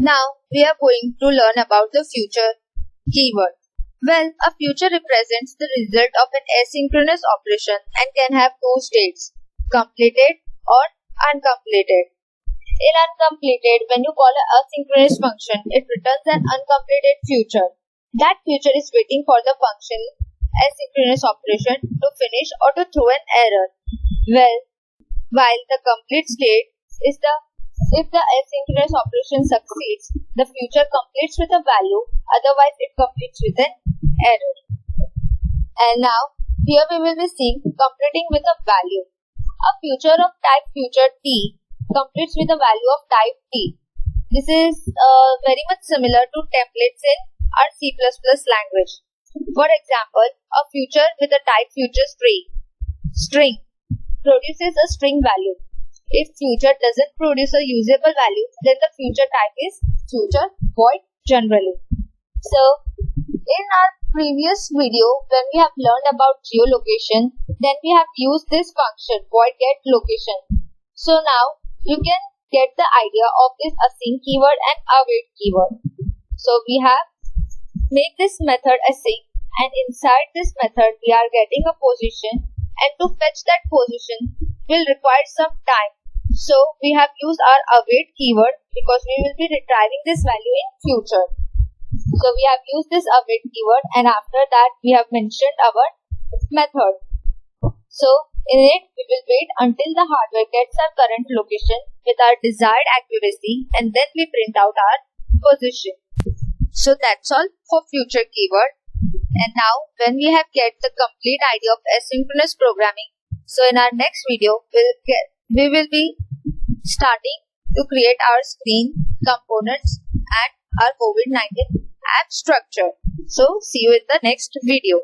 Now we are going to learn about the future keyword. Well, a future represents the result of an asynchronous operation and can have two states, completed or uncompleted. In uncompleted, when you call an asynchronous function, it returns an uncompleted future. That future is waiting for the function asynchronous operation to finish or to throw an error. Well, while the complete state is if the asynchronous operation succeeds, the future completes with a value, otherwise it completes with an error. And now, here we will be seeing completing with a value. A future of type future t completes with a value of type t. This is very much similar to templates in our C++ language. For example, a future with a type future string produces a string value. If future doesn't produce a usable value, then the future type is future void generally. So, in our previous video, when we have learned about geolocation, then we have used this function void get location. So now you can get the idea of this async keyword and await keyword. So we have made this method async, and inside this method we are getting a position, and to fetch that position will require some time. So we have used our await keyword because we will be retrieving this value in future. So we have used this await keyword, and after that we have mentioned our method. So in it we will wait until the hardware gets our current location with our desired accuracy, and then we print out our position. So that's all for future keyword. And now when we have get the complete idea of asynchronous programming, so in our next video we will be starting to create our screen, components and our COVID-19 app structure. So see you in the next video.